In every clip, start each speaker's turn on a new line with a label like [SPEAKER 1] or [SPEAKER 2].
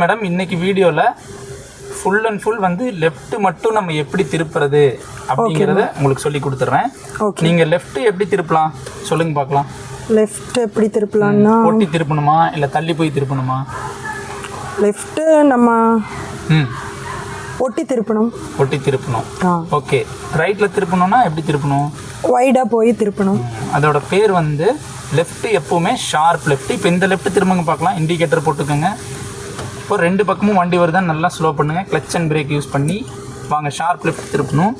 [SPEAKER 1] Madam இன்னைக்கு வீடியோவில் full and full வந்து லெஃப்ட் மட்டும் நம்ம எப்படி திருப்புறது அப்படிங்கிறத உங்களுக்கு சொல்லி கொடுத்துட்றேன். நீங்கள் லெஃப்ட் எப்படி திருப்பலாம் சொல்லுங்க பார்க்கலாம்.
[SPEAKER 2] லெஃப்ட் எப்படி திருப்பலாம்னா
[SPEAKER 1] ஒட்டி திருப்பணுமா இல்லை தள்ளி போய் திருப்பணுமா?
[SPEAKER 2] லெஃப்ட் நம்ம ஒட்டி திருப்பணும்.
[SPEAKER 1] ஒட்டி திருப்பணும். ஓகே. ரைட்டில் திருப்பணும்னா எப்படி திருப்பணும்?
[SPEAKER 2] வைடாக போய் திருப்பணும்.
[SPEAKER 1] அதோட பேர் வந்து லெஃப்ட் எப்போவுமே ஷார்ப் லெஃப்ட். இப்போ இந்த லெஃப்ட் திரும்புங்க பார்க்கலாம். இண்டிகேட்டர் போட்டுக்கோங்க. இப்போ ரெண்டு பக்கமும் வண்டி வருதான்னு நல்லா ஸ்லோ பண்ணுங்கள். கிளச் அண்ட் பிரேக் யூஸ் பண்ணி வாங்க. ஷார்ப் லெஃப்ட் திருப்பணும்.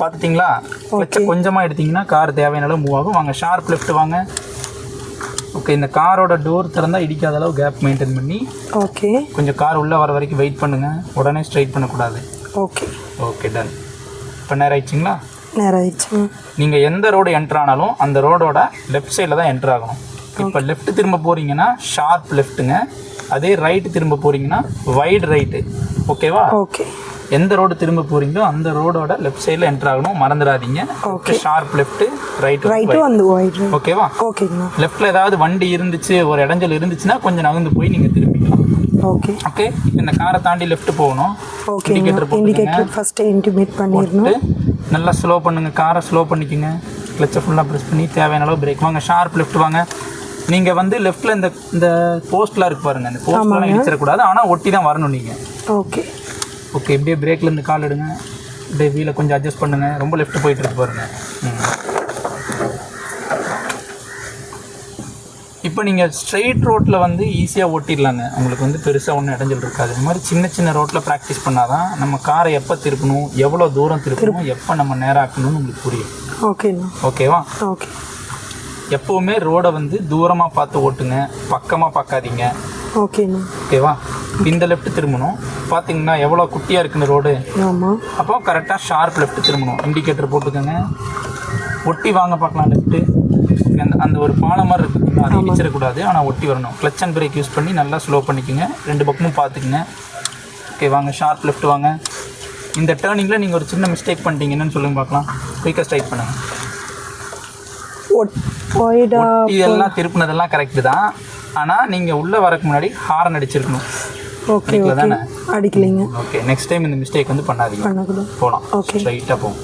[SPEAKER 1] பார்த்துட்டிங்களா? கிளச்சை கொஞ்சமாக எடுத்திங்கன்னா கார் தேவையான அளவு மூவ் ஆகும். வாங்க ஷார்ப் லெஃப்ட் வாங்க. ஓகே. இந்த காரோட டோர் திறந்தால் இடிக்காத அளவு கேப் மெயின்டைன் பண்ணி
[SPEAKER 2] ஓகே
[SPEAKER 1] கொஞ்சம் கார் உள்ளே வர வரைக்கும் வெயிட் பண்ணுங்கள். உடனே ஸ்ட்ரைட் பண்ணக்கூடாது.
[SPEAKER 2] Okay
[SPEAKER 1] okay done. இப்போ நேரம் ஆயிடுச்சிங்களா?
[SPEAKER 2] நேரம் ஆயிடுச்சு.
[SPEAKER 1] நீங்கள் எந்த ரோடு என்ட்ரு ஆனாலும் அந்த ரோடோட லெஃப்ட் சைடில் தான் என்ட்ரு ஆகணும். இப்போ லெஃப்ட் திரும்ப போகிறீங்கன்னா ஷார்ப் லெஃப்ட்டுங்க. அதே ரைட்டு திரும்ப போகிறீங்கன்னா வைடு ரைட்டு. ஓகேவா?
[SPEAKER 2] ஓகே.
[SPEAKER 1] எந்த ரோடு திரும்ப போகிறீங்களோ அந்த ரோடோட லெஃப்ட் சைடில் என்ட்ரு ஆகணும். மறந்துடாதீங்க. ஓகே. ஷார்ப் லெஃப்ட்டு ரைட்டு
[SPEAKER 2] வந்து வைடு.
[SPEAKER 1] ஓகேவா?
[SPEAKER 2] ஓகேங்கண்ணா.
[SPEAKER 1] லெஃப்ட்டில் ஏதாவது வண்டி இருந்துச்சு, ஒரு இடைஞ்சல் இருந்துச்சுன்னா கொஞ்சம் நகர்ந்து போய் நீங்கள் திரும்பிக்கலாம்.
[SPEAKER 2] ஓகே.
[SPEAKER 1] ஓகே. இந்த காரை தாண்டி லெஃப்ட் போகணும்.
[SPEAKER 2] ஓகே. இண்டிகேட்டர் ஃபர்ஸ்ட் இன்டிமேட் பண்ணிடணும்.
[SPEAKER 1] நல்லா ஸ்லோ பண்ணுங்கள். காரை ஸ்லோ பண்ணிக்கோங்க. கிளச்சை ஃபுல்லாக ப்ரெஸ் பண்ணி தேவையான அளவு பிரேக் வாங்க. ஷார்ப் லெஃப்ட் வாங்க. நீங்கள் வந்து லெஃப்ட்டில் இந்த போஸ்ட்லாம் இருக்கு பாருங்கள். இந்த போஸ்ட்லாம் இடிச்சிடக்கூடாது. ஆனால் ஒட்டி தான் வரணும் நீங்கள்.
[SPEAKER 2] ஓகே.
[SPEAKER 1] ஓகே. இப்படியே பிரேக்லேருந்து கால் எடுங்க. இப்படியே வீலை கொஞ்சம் அட்ஜஸ்ட் பண்ணுங்கள். ரொம்ப லெஃப்ட் போயிட்டு இருக்கு பாருங்கள். இப்போ நீங்கள் ஸ்ட்ரெயிட் ரோட்டில் வந்து ஈஸியாக ஓட்டிடலாங்க. உங்களுக்கு வந்து பெருசாக ஒன்றும் இடைஞ்சல் இருக்காது. இந்த மாதிரி சின்ன சின்ன ரோட்டில் ப்ராக்டிஸ் பண்ணால் தான் நம்ம காரை எப்போ திருப்பணும், எவ்வளோ தூரம் திருப்பணும், எப்போ நம்ம நேராக்கணும்னு உங்களுக்கு புரியும்.
[SPEAKER 2] ஓகேண்ணா.
[SPEAKER 1] ஓகேவா?
[SPEAKER 2] ஓகே.
[SPEAKER 1] எப்போவுமே ரோடை வந்து தூரமாக பார்த்து ஓட்டுங்க. பக்கமாக பார்க்காதீங்க.
[SPEAKER 2] ஓகேண்ணா.
[SPEAKER 1] ஓகேவா? இந்த லெஃப்ட் திரும்பணும். பார்த்தீங்கன்னா எவ்வளோ குட்டியாக இருக்குன்னு ரோடு.
[SPEAKER 2] ஆமாம்.
[SPEAKER 1] அப்போ கரெக்டாக ஷார்ப் லெஃப்ட் திரும்பணும். இண்டிகேட்டர் போட்டுக்கோங்க. ஒட்டி வாங்க பார்க்கலாம் லெஃப்ட்டு. அந்த ஒரு பாலம் மாதிரி இருக்குது, அது இடிச்சிடக்கூடாது. ஆனால் ஒட்டி வரணும். கிளச் அண்ட் பிரேக் யூஸ் பண்ணி நல்லா ஸ்லோ பண்ணிக்கோங்க. ரெண்டு பக்கமும் பார்த்துக்குங்க. ஓகே. வாங்க ஷார்ப் லெஃப்ட் வாங்க. இந்த டேர்னிங்கில் நீங்கள் ஒரு சின்ன மிஸ்டேக் பண்ணிட்டீங்கன்னு சொல்லுங்க பார்க்கலாம். குயிக்காக ஸ்ட்ரைட் பண்ணுங்கள். இதெல்லாம் திருப்பினதெல்லாம் கரெக்டு தான். ஆனால் நீங்கள் உள்ளே வரக்கு முன்னாடி ஹாரன் அடிச்சிருக்கணும்.
[SPEAKER 2] ஓகே. தானே அடிக்கலைங்க.
[SPEAKER 1] ஓகே. நெக்ஸ்ட் டைம் இந்த மிஸ்டேக் வந்து பண்ணாதீங்க. போகலாம். ஓகே. ஸ்ட்ரைட்டாக போகும்.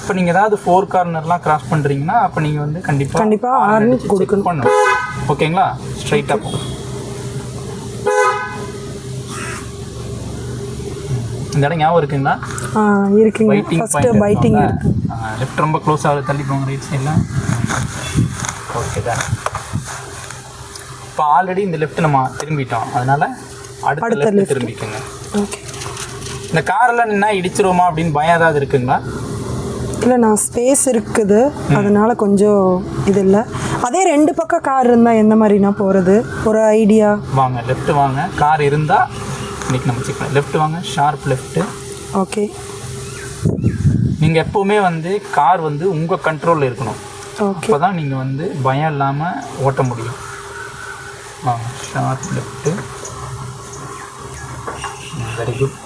[SPEAKER 1] இப்போ நீங்கள் ஏதாவது 4 கார்னர்லாம் கிராஸ் பண்ணுறீங்கன்னா அப்போ நீங்கள் வந்து கண்டிப்பாக ஹாரன் கொடுக்கணும் பண்ணணும். ஓகேங்களா? ஸ்ட்ரைட்டாக போகும். இந்த இடம் ஞாபகம் இருக்குங்களா?
[SPEAKER 2] இருக்குங்க. ஃபர்ஸ்ட் பைட்டிங் இருக்கு.
[SPEAKER 1] லெஃப்ட் ரொம்ப க்ளோஸ் ஆகுது. தள்ளி போங்க ரைட் சைடில். ஓகே தான். இப்போ ஆல்ரெடி இந்த லெஃப்ட் நம்ம திரும்பிட்டோம். அதனால் அடுத்த லெஃப்ட் திரும்பிக்கோங்க.
[SPEAKER 2] ஓகே.
[SPEAKER 1] இந்த காரில் நின்னா இடிச்சிருவோமா அப்படின்னு பயம் ஏதாவது இருக்குங்களா?
[SPEAKER 2] இல்லை, நான் ஸ்பேஸ் இருக்குது, அதனால கொஞ்சம் இது இல்லை. அதே ரெண்டு பக்கம் கார் இருந்தால் எந்த மாதிரினா போகிறது ஒரு ஐடியா.
[SPEAKER 1] வாங்க லெஃப்ட் வாங்க. கார் இருந்தால் இன்றைக்கி நம்ம செக் பண்ணலாம். லெஃப்ட் வாங்க. Sharp left.
[SPEAKER 2] ஓகே.
[SPEAKER 1] நீங்கள் எப்போவுமே வந்து கார் வந்து உங்கள் கண்ட்ரோலில் இருக்கணும். அப்போ தான் நீங்கள் வந்து பயம் இல்லாமல் ஓட்ட முடியும். வாங்க sharp left. Very good.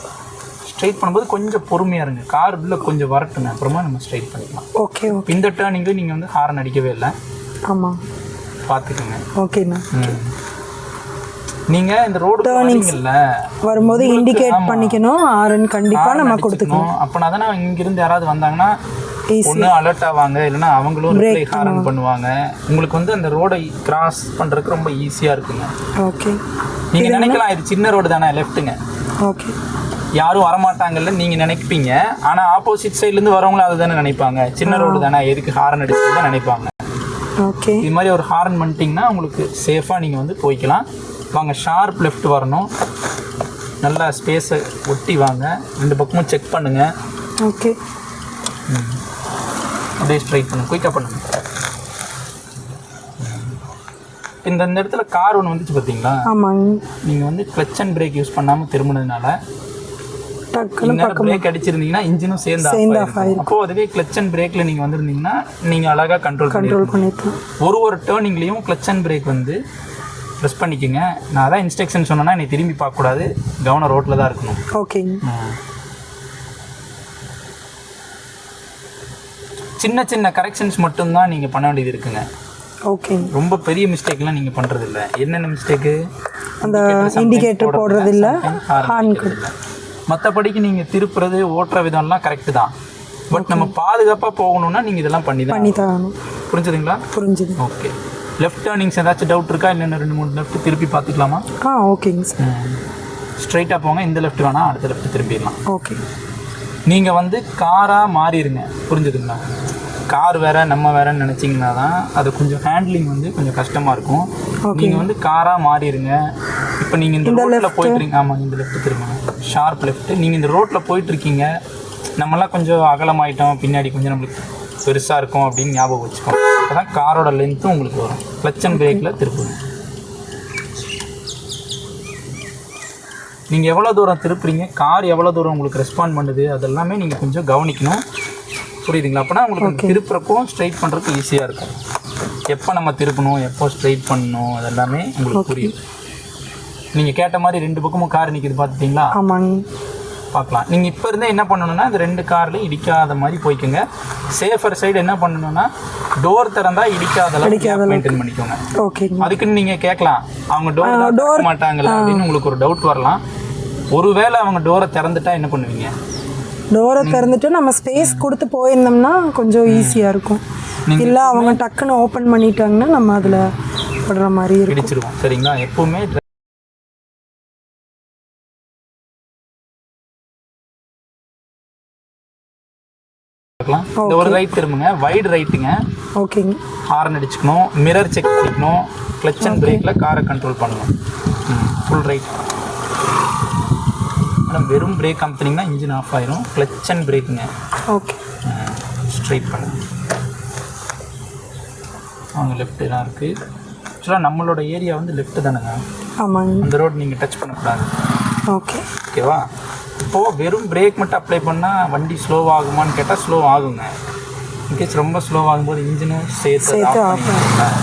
[SPEAKER 1] Straight பண்ணும்போது கொஞ்சம் பொறுமையாக இருங்க. கார் உள்ள கொஞ்சம் வரட்டுங்க, அப்புறமா நம்ம ஸ்ட்ரைட் பண்ணிக்கலாம்.
[SPEAKER 2] ஓகே. ஓகே.
[SPEAKER 1] இந்த டேர்னிங்கில் நீங்கள் வந்து ஹாரன் அடிக்கவே இல்லை.
[SPEAKER 2] ஆமாம்.
[SPEAKER 1] பார்த்துக்கோங்க.
[SPEAKER 2] ஓகேண்ணா.
[SPEAKER 1] நீங்கள் இந்த ரோடு டேர்னிங்கில்
[SPEAKER 2] வரும்போது இண்டிகேட் பண்ணிக்கணும். ஹாரன் கண்டிப்பாக நம்ம கொடுத்துக்கணும்.
[SPEAKER 1] அப்போனா தானே இங்கிருந்து யாராவது வந்தாங்கன்னா ஒன்று அலர்ட் ஆவாங்க, இல்லைன்னா அவங்களும் ரிப்ளை ஹாரன் பண்ணுவாங்க. உங்களுக்கு வந்து அந்த ரோடை கிராஸ் பண்ணுறதுக்கு ரொம்ப ஈஸியாக இருக்குங்க.
[SPEAKER 2] ஓகே.
[SPEAKER 1] நீங்கள் நினைக்கலாம் இது சின்ன ரோடு தானே லெஃப்ட்டுங்க.
[SPEAKER 2] ஓகே.
[SPEAKER 1] யாரும் வரமாட்டாங்கல்ல நீங்கள் நினைப்பீங்க. ஆனால் ஆப்போசிட் சைட்லேருந்து வரவங்களும் அது தானே நினைப்பாங்க. சின்ன ரோடு தானே, எதுக்கு ஹாரன் அடிச்சு தான் நினைப்பாங்க.
[SPEAKER 2] ஓகே.
[SPEAKER 1] இது மாதிரி ஒரு ஹாரன் பண்ணிட்டீங்கன்னா உங்களுக்கு சேஃபாக நீங்கள் வந்து போய்க்கலாம். வாங்க ஷார்ப் லெஃப்ட் வரணும். நல்லா ஸ்பேஸை ஒட்டி வாங்க. ரெண்டு பக்கமும் செக் பண்ணுங்கள்.
[SPEAKER 2] ஓகே.
[SPEAKER 1] அப்படியே ஸ்ட்ரைட் பண்ணுங்க. குயிக்காக பண்ணுங்க. இந்த இடத்துல கார் ஒன்று வந்துச்சு பார்த்தீங்களா?
[SPEAKER 2] ஆமாங்க. நீங்கள்
[SPEAKER 1] வந்து கிளச் அண்ட் பிரேக் யூஸ் பண்ணாமல் திரும்பினதுனால பிரேக் அடிச்சிருந்தீங்கன்னா இன்ஜினும் சேர்ந்து ஆஃப் ஆயிடும். அப்போ அதுவே கிளச் அண்ட் பிரேக்ல நீங்கள் வந்திருந்தீங்கன்னா நீங்கள் அழகாக கண்ட்ரோல் பண்ணிட்டு ஒரு டேர்னிங்லேயும் கிளச் அண்ட் பிரேக் வந்து ப்ரெஸ் பண்ணிக்கோங்க. நான் அதான் இன்ஸ்ட்ரக்ஷன் சொன்னேன்னா நீ திரும்பி பார்க்கக்கூடாது, கவனம் ரோட்டில் தான் இருக்கணும்.
[SPEAKER 2] ஓகேங்க. சின்ன
[SPEAKER 1] சின்ன கரெக்ஷன்ஸ் மட்டும்தான் நீங்கள் பண்ண வேண்டியது இருக்குங்க.
[SPEAKER 2] ஓகேங்க.
[SPEAKER 1] ரொம்ப பெரிய மிஸ்டேக்லாம் நீங்கள் பண்ணுறது இல்லை. என்னென்ன மிஸ்டேக்கு?
[SPEAKER 2] அந்த இண்டிகேட்டர் போடுறது இல்லை, ஹார்ன் கொடுத்து.
[SPEAKER 1] மற்றபடிக்கு நீங்கள் திருப்புறது ஓட்டுற விதம்லாம் கரெக்டு தான். பட் நம்ம பாதுகாப்பாக போகணும்னா நீங்கள் இதெல்லாம் பண்ணி
[SPEAKER 2] தான்.
[SPEAKER 1] புரிஞ்சுதுங்களா?
[SPEAKER 2] புரிஞ்சுது.
[SPEAKER 1] ஓகே. லெஃப்ட் டர்னிங்ஸ் ஏதாச்சும் டவுட் இருக்கா? இல்லைன்னா 2-3 லெஃப்ட் திருப்பி பார்த்துக்கலாமா?
[SPEAKER 2] ஓகேங்க சார்.
[SPEAKER 1] ஸ்ட்ரைட்டாக போங்க. இந்த லெஃப்ட் வேணால் அடுத்த லெஃப்ட் திரும்பிடலாம்.
[SPEAKER 2] ஓகே.
[SPEAKER 1] நீங்கள் வந்து காராக மாறிடுங்க. புரிஞ்சுதுங்களா? கார் வேறு நம்ம வேறுன்னு நினச்சிங்கன்னா தான் அது கொஞ்சம் ஹேண்ட்லிங் வந்து கொஞ்சம் கஷ்டமாக இருக்கும். நீங்கள் வந்து காராக மாறிடுங்க. இப்போ நீங்கள் இந்த ரோட்டில் போயிட்டுருங்க. ஆமாம், இந்த லெஃப்ட் திரும்புங்க. Sharp left. நீங்கள் இந்த ரோட்டில் போயிட்டுருக்கீங்க. நம்மளாம் கொஞ்சம் அகலமாயிட்டோம், பின்னாடி கொஞ்சம் நம்மளுக்கு பெருசாக இருக்கும் அப்படின்னு ஞாபகம் வச்சுக்கோங்க. அப்போ தான் காரோட லென்த்தும் உங்களுக்கு வரும். கிளட்ச் அண்ட் பிரேக்கில் திருப்புங்க. நீங்கள் எவ்வளோ தூரம் திருப்புறீங்க, கார் எவ்வளோ தூரம் உங்களுக்கு ரெஸ்பாண்ட் பண்ணுது, அதெல்லாமே நீங்கள் கொஞ்சம் கவனிக்கணும். புரியுதுங்களா? அப்போனா உங்களுக்கு அந்த திருப்புறப்போ ஸ்ட்ரைட் பண்ணுறதுக்கு ஈஸியாக இருக்கும். எப்போ நம்ம திருப்பணும், எப்போ ஸ்ட்ரைட் பண்ணணும், அதெல்லாமே உங்களுக்கு புரியும். நீங்கள் கேட்ட மாதிரி 2 பக்கமும் கார் நிற்கிது பார்த்துட்டிங்களா?
[SPEAKER 2] ஆமாங்க.
[SPEAKER 1] பார்க்கலாம். நீங்கள் இப்போ இருந்தே என்ன பண்ணணும்னா இந்த 2 கார்லையும் இடிக்காத மாதிரி போய்க்குங்க. சேஃபர் சைடு என்ன பண்ணணும்னா டோர் திறந்தா இடிக்காத அளவுக்கு மெயின்டைன் பண்ணிக்கோங்க.
[SPEAKER 2] ஓகேங்க.
[SPEAKER 1] அதுக்குன்னு நீங்கள் கேட்கலாம், அவங்க டோர் திறக்க மாட்டாங்களா அப்படின்னு உங்களுக்கு ஒரு டவுட் வரலாம். ஒருவேளை அவங்க டோரை திறந்துட்டா என்ன பண்ணுவீங்க?
[SPEAKER 2] டோரை திறந்துட்டு நம்ம ஸ்பேஸ் கொடுத்து போயிருந்தோம்னா கொஞ்சம் ஈஸியாக இருக்கும். இல்லை அவங்க டக்குன்னு ஓப்பன் பண்ணிட்டாங்கன்னா நம்ம அதில் படுற மாதிரி
[SPEAKER 1] இடிச்சிருவோம். சரிங்களா? எப்பவுமே இந்த ஒரு ரைட் திரும்புங்க. வைடு ரைட்டுங்க.
[SPEAKER 2] ஓகேங்க.
[SPEAKER 1] ஹார்ன் அடிச்சுக்கணும், மிரர் செக் பண்ணிக்கணும், கிளட்ச் அண்ட் பிரேக்கில் காரை கண்ட்ரோல் பண்ணணும். Full right. மேடம் வெறும் பிரேக் அமுத்துனீங்கன்னா இன்ஜின் ஆஃப் ஆயிரும். கிளட்ச் அண்ட் பிரேக்குங்க.
[SPEAKER 2] ஓகே.
[SPEAKER 1] ஸ்ட்ரைட் பண்ணுங்க. அவங்க லெஃப்ட் தான் இருக்குது. ஆக்சுவலாக நம்மளோட ஏரியா வந்து லெஃப்ட் தானேங்க.
[SPEAKER 2] ஆமாங்க.
[SPEAKER 1] அந்த ரோடு நீங்கள் டச் பண்ணக்கூடாது.
[SPEAKER 2] ஓகே.
[SPEAKER 1] ஓகேவா? இப்போது வெறும் பிரேக் மட்டும் அப்ளை பண்ணால் வண்டி ஸ்லோவாகுமான்னு கேட்டால் ஸ்லோ ஆகுங்க. இன்கேஸ் ரொம்ப ஸ்லோவாகும்போது இன்ஜினும் சேர்த்து ஆஃப் பண்ணிக்கலாம்.